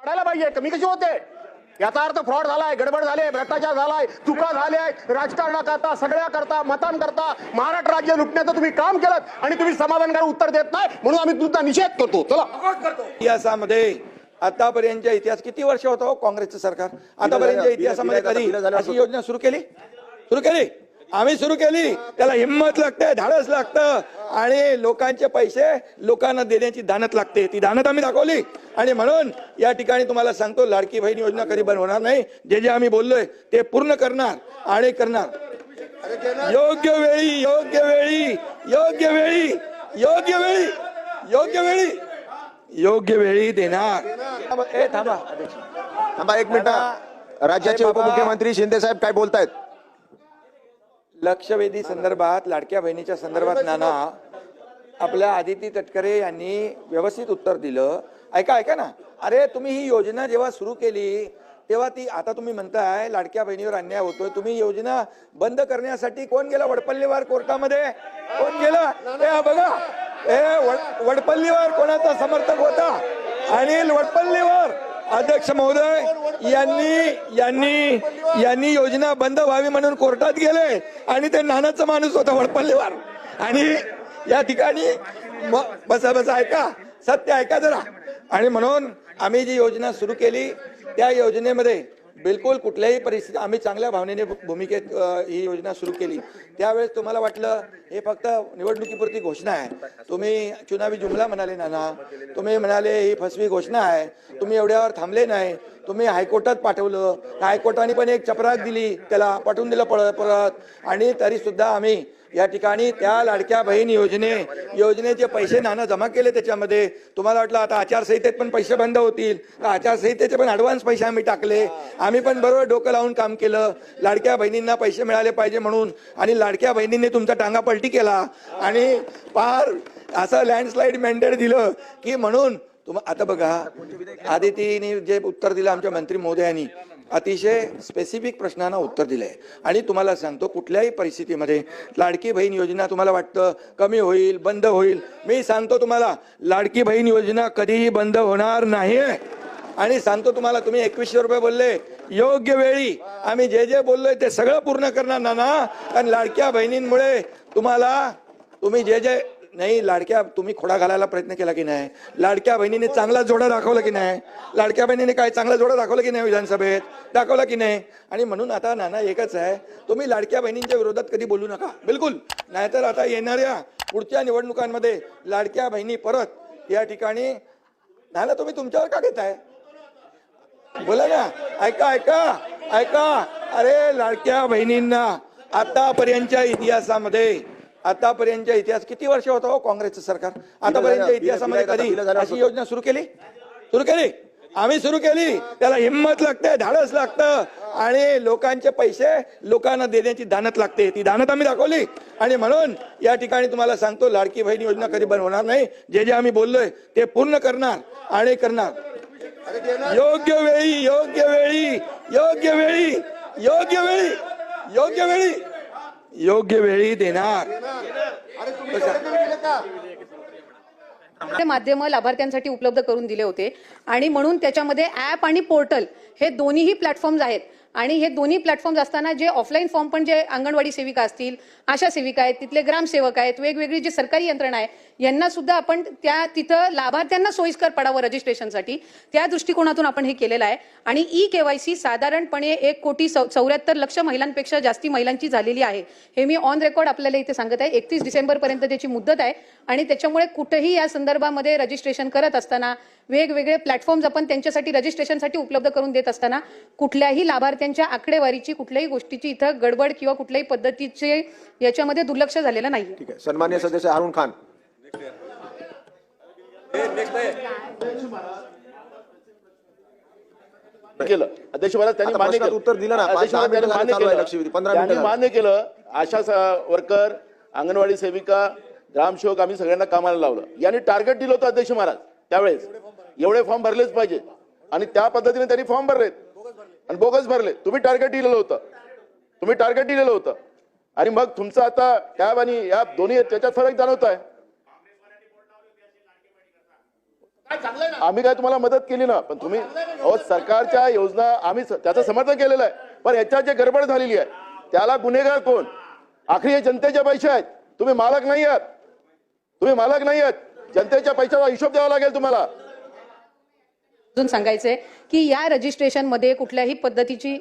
पडायला पाहिजे, कमी कशी होते? याचा अर्थ फ्रॉड झालाय, गडबड झाले, भ्रष्टाचार झालाय, चुका झाल्या, राजकारणाकरता, सगळ्या करता, मतांकरता महाराष्ट्र राज्य लुटण्याचं तुम्ही काम केलं आणि तुम्ही समाधानकारक उत्तर देत नाही, म्हणून आम्ही तुमचा निषेध करतो. चला, इतिहासामध्ये आतापर्यंतच्या इतिहास किती वर्ष होता हो काँग्रेसचं सरकार? आतापर्यंतच्या इतिहासामध्ये कधी अशी योजना सुरू केली? आम्ही सुरू केली. त्याला हिंमत लागते, धाडस लागतं आणि लोकांचे पैसे लोकांना देण्याची दानत लागते. ती दानत आम्ही दाखवली आणि म्हणून या ठिकाणी तुम्हाला सांगतो, लाडकी बहीण योजना कधी बंद होणार नाही. जे जे आम्ही बोललोय ते पूर्ण करणार आणि करणार. योग्य वेळी योग्य वेळी योग्य वेळी योग्य वेळी योग्य वेळी योग्य वेळी देणार. थांबा एक मिनिट. राज्याचे उपमुख्यमंत्री शिंदे साहेब काय बोलतायत? लक्षवेधी संदर्भात, लाडक्या बहिणीच्या संदर्भात नाना आपल्या आदिती तटकरे यांनी व्यवस्थित उत्तर दिलं. ऐका ना, अरे तुम्ही ही योजना जेव्हा सुरू केली तेव्हा ती, आता तुम्ही म्हणताय लाडक्या बहिणीवर अन्याय होतोय, तुम्ही योजना बंद करण्यासाठी कोण गेला वडपल्लीवार कोर्टामध्ये? कोण गेला? हे बघा, वडपल्लीवार कोणाचा समर्थक होता? अनिल वडपल्लीवार अध्यक्ष महोदय यांनी योजना बंद व्हावी म्हणून कोर्टात गेले आणि ते नानाचा माणूस होता वडपल्लीवार. आणि या ठिकाणी बसा ऐका, सत्य ऐका जरा. आणि म्हणून आम्ही जी योजना सुरू केली त्या योजनेमध्ये बिलकुल कुठल्याही परिस्थिती आम्ही चांगल्या भावनेने भूमिकेत ही योजना सुरू केली. त्यावेळेस तुम्हाला वाटलं हे फक्त निवडणुकीपुरती घोषणा आहे, तुम्ही चुनावी जुमला म्हणाले नाना, तुम्ही म्हणाले ही फसवी घोषणा आहे, तुम्ही एवढ्यावर थांबले नाही, तुम्ही हायकोर्टात पाठवलं, हायकोर्टाने पण एक चपराक दिली, त्याला पाठवून दिलं परत. आणि तरी सुद्धा आम्ही या ठिकाणी त्या लाडक्या बहीण योजनेचे पैसे नाना जमा केले. त्याच्यामध्ये तुम्हाला वाटलं आता आचारसंहितेत पण पैसे बंद होतील, तर आचारसंहितेचे पण ॲडव्हान्स पैसे आम्ही टाकले. आम्ही पण बरोबर डोकं लावून काम केलं, लाडक्या बहिणींना पैसे मिळाले पाहिजे म्हणून. आणि लाडक्या बहिणींनी तुमचा टांगा पलटी केला आणि फार असं लँडस्लाईड मॅन्डेट दिलं की म्हणून आता बघा, आदितीने जे उत्तर दिलं आमच्या मंत्री महोदयांनी, अतिशय स्पेसिफिक प्रश्नांना उत्तर दिलंय. आणि तुम्हाला सांगतो, कुठल्याही परिस्थितीमध्ये लाडकी बहीण योजना तुम्हाला वाटतं कमी होईल, बंद होईल, मी सांगतो तुम्हाला लाडकी बहीण योजना कधीही बंद होणार नाही. आणि सांगतो तुम्हाला, तुम्ही 2100 रुपये बोलले, योग्य वेळी आम्ही जे जे बोललोय ते सगळं पूर्ण करणार ना. कारण लाडक्या बहिणींमुळे तुम्ही जे नाही, लाडक्या तुम्ही खोडा घालायला प्रयत्न केला की नाही? लाडक्या बहिणीने चांगला जोडा दाखवला की नाही? लाडक्या बहिणीने काय चांगला जोडा दाखवला की नाही? विधानसभेत दाखवला की नाही? आणि म्हणून आता नाना एकच आहे, तुम्ही लाडक्या बहिणींच्या विरोधात कधी बोलू नका, बिलकुल. नाहीतर आता येणाऱ्या पुढच्या निवडणुकांमध्ये लाडक्या बहिणी परत या ठिकाणी नाना तुम्ही तुमच्यावर का घेताय? बोला ना, ऐका. अरे लाडक्या बहिणींना आतापर्यंतच्या इतिहास किती वर्ष होता हो काँग्रेसचं सरकार? आतापर्यंतच्या इतिहासामध्ये कधी अशी योजना सुरू केली? आम्ही सुरू केली. त्याला हिंमत लागते, धाडस लागतं आणि लोकांचे पैसे लोकांना देण्याची दानत लागते. ती दानत आम्ही दाखवली. आणि म्हणून या ठिकाणी तुम्हाला सांगतो, लाडकी बहीण योजना कधी बंद होणार नाही. जे जे आम्ही बोललोय ते पूर्ण करणार आणि करणार. योग्य वेळी योग्य वेळी योग्य वेळी योग्य वेळी योग्य वेळी योग्य वेळी देणार. माध्यम लाभार्थ्यांसाठी उपलब्ध करून दिले होते आणि म्हणून त्याच्यामध्ये ऍप आणि पोर्टल हे दोन्हीही प्लॅटफॉर्म्स आहेत. आणि हे दोन्ही प्लॅटफॉर्म्स असताना जे ऑफलाईन फॉर्म पण जे अंगणवाडी सेविका असतील, आशा सेविका आहेत, तिथले ग्रामसेवक आहेत, वेगवेगळी जी सरकारी यंत्रणा आहे, यांना सुद्धा आपण तिथं लाभार्थ्यांना सोयीस्कर पडावं रजिस्ट्रेशनसाठी, त्या दृष्टिकोनातून आपण हे केलेलं आहे. आणि KYC साधारणपणे 1,74,00,000 महिलांपेक्षा जास्ती महिलांची झालेली आहे. हे मी ऑन रेकॉर्ड आपल्याला इथे सांगत आहे. 31 डिसेंबरपर्यंत त्याची मुदत आहे. आणि त्याच्यामुळे कुठेही या संदर्भामध्ये रजिस्ट्रेशन करत असताना वेगवेगळे प्लॅटफॉर्म्स आपण त्यांच्यासाठी रजिस्ट्रेशनसाठी उपलब्ध करून देत असताना कुठल्याही लाभार्थ्यांच्या आकडेवारीची, कुठल्याही गोष्टीची इथं गडबड किंवा कुठल्याही पद्धतीचे याच्यामध्ये दुर्लक्ष झालेलं नाही. ठीक आहे. सन्माननीय सदस्य हारून खान. केलं अध्यक्ष महाराज, त्यांनी मान्य केलं, उत्तर दिलं ना. 15 मिनिटं मान्य केलं. आशा वर्कर, अंगणवाडी सेविका, ग्रामसेवक आम्ही सगळ्यांना कामाला लावलं. यांनी टार्गेट दिलं होतं अध्यक्ष महाराज त्यावेळेस, एवढे फॉर्म भरलेच पाहिजे. आणि त्या पद्धतीने त्यांनी फॉर्म भरलेत आणि बोगस भरले. तुम्ही टार्गेट दिलेलं होतं. आणि मग तुमचं आता टॅब आणि या दोन्ही त्याच्यात फरक जाणवत आहे. आम्ही काय तुम्हाला मदत केली ना, पण तुम्ही सरकारच्या योजना आम्ही त्याचं समर्थन केलेलं आहे, पण याच्यात जे गडबड झालेली आहे त्याला गुन्हेगार कोण? आखरी हे जनतेचे पैसे आहेत, तुम्ही मालक नाही आहात, तुम्ही मालक नाही आहात. जनतेच्या पैशाचा हिशोब द्यावा लागेल तुम्हाला. अजून सांगायचंय की या रजिस्ट्रेशन मध्ये कुठल्याही पद्धतीची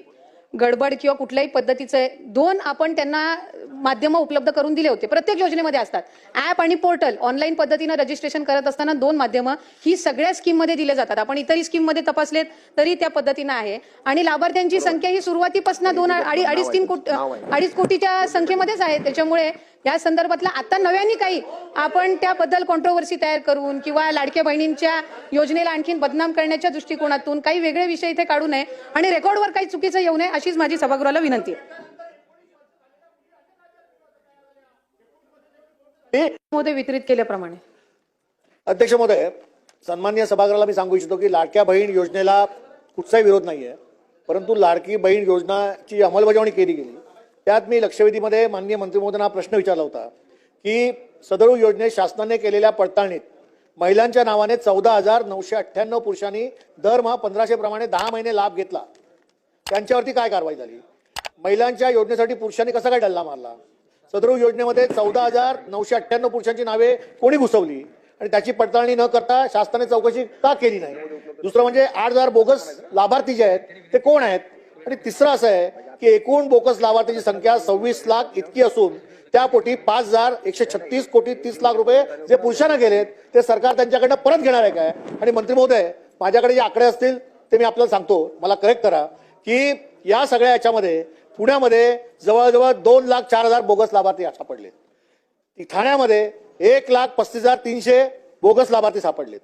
गडबड किंवा कुठल्याही पद्धतीचे दोन आपण त्यांना माध्यम उपलब्ध करून दिले होते. प्रत्येक योजनेमध्ये असतात ऍप आणि पोर्टल. ऑनलाईन पद्धतीने रजिस्ट्रेशन करत असताना दोन माध्यमं ही सगळ्या स्कीम मध्ये दिले जातात. आपण इतरही स्कीम मध्ये तपासलेत तरी त्या पद्धतीने आहे. आणि लाभार्थ्यांची संख्या ही सुरुवातीपासून 2.5 कोटीच्या संख्येमध्येच आहे. त्याच्यामुळे या संदर्भातला आता नव्याने काही आपण त्याबद्दल कॉन्ट्रोवर्सी तयार करून किंवा लाडक्या बहिणींच्या योजनेला आणखीन बदनाम करण्याच्या दृष्टिकोनातून काही वेगळे विषय इथे काढू नये आणि रेकॉर्डवर काही चुकीचं येऊ नये अशीच माझी सभागृहाला विनंती आहे. मध्ये वितरित केल्याप्रमाणे अध्यक्ष महोदय, सन्माननीय सभागृहाला मी सांगू इच्छितो की लाडक्या बहीण योजनेला कुठचाही विरोध नाहीये, परंतु लाडकी बहीण योजनाची अंमलबजावणी केली गेली त्यात मी लक्षवेधीमध्ये माननीय मंत्री महोदयांना प्रश्न विचारला होता की सदर योजनेत शासनाने केलेल्या पडताळणीत महिलांच्या नावाने 14,998 पुरुषांनी दरमहा 1500 प्रमाणे 10 महिने लाभ घेतला, त्यांच्यावरती काय कारवाई झाली? महिलांच्या योजनेसाठी पुरुषांनी कसा काय डल्ला मारला? सदर योजनेमध्ये 14,998 पुरुषांची नावे कोणी घुसवली आणि त्याची पडताळणी न करता शासनाने चौकशी का केली नाही? दुसरं म्हणजे 8,000 बोगस लाभार्थी जे आहेत ते कोण आहेत? आणि तिसरं असं आहे की एकूण बोगस लाभार्थीची संख्या 26 लाख इतकी असून त्यापोटी 5,136 कोटी 30 लाख रुपये जे पुरुषांना गेलेत ते सरकार त्यांच्याकडनं परत घेणार आहे काय? आणि मंत्री महोदय, माझ्याकडे जे आकडे असतील ते मी आपल्याला सांगतो, मला करेक्ट करा की या सगळ्या याच्यामध्ये पुण्यामध्ये जवळजवळ 2,04,000 बोगस लाभार्थी सापडले. ठाण्यामध्ये 1,35,300 बोगस लाभार्थी सापडलेत.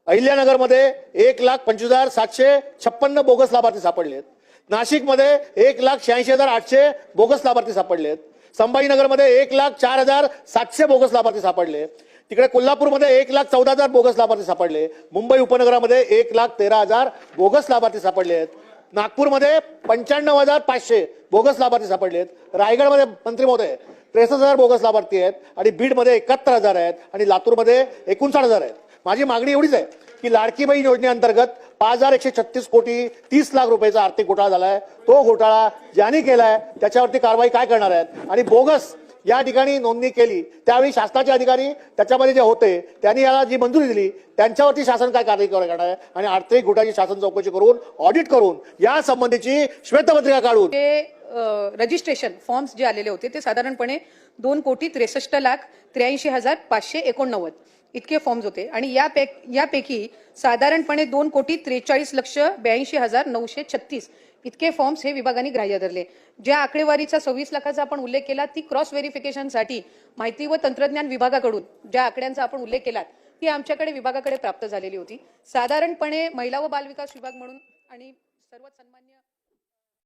अहिल्यानगरमध्ये 1,25,756 बोगस लाभार्थी सापडलेत. नाशिकमध्ये 1,86,800 बोगस लाभार्थी सापडलेत. संभाजीनगरमध्ये 1,04,700 बोगस लाभार्थी सापडले. तिकडे कोल्हापूरमध्ये 1,14,000 बोगस लाभार्थी सापडले. मुंबई उपनगरामध्ये 1,13,000 बोगस लाभार्थी सापडले आहेत. नागपूरमध्ये 95,500 बोगस लाभार्थी सापडलेत. रायगडमध्ये मंत्री महोदय 63,000 बोगस लाभार्थी आहेत आणि बीडमध्ये 71,000 आहेत आणि लातूरमध्ये 59,000 आहेत. माझी मागणी एवढीच आहे की लाडकी बहीण योजनेअंतर्गत 5,136 कोटी 30 लाख रुपयाचा आर्थिक घोटाळा झालाय. तो घोटाळा ज्यांनी केलाय त्याच्यावरती कारवाई काय करणार आहेत? आणि बोगस या ठिकाणी नोंदणी केली त्यावेळी शासनाचे अधिकारी त्याच्यामध्ये जे होते त्यांनी याला जी मंजुरी दिली त्यांच्यावरती शासन काय कारवाई करणार आहे? आणि आर्थिक घोटाळ्याची शासन चौकशी करून ऑडिट करून या संबंधीची श्वेतपत्रिका काढून रजिस्ट्रेशन फॉर्म्स जे आलेले होते ते साधारणपणे 2,63,83,589 इतके फॉर्म्स होते आणि यापैकी साधारणपणे 2,43,82,936 इतके फॉर्म्स हे विभागाने ग्राह्य धरले. ज्या आकडेवारीचा 26 लाखाचा आपण उल्लेख केला ती क्रॉस व्हेरिफिकेशनसाठी माहिती व तंत्रज्ञान विभागाकडून ज्या आकड्यांचा आपण उल्लेख केला ती आमच्याकडे विभागाकडे प्राप्त झालेली होती. साधारणपणे महिला व बालविकास विभाग म्हणून आणि सर्व सन्मान्य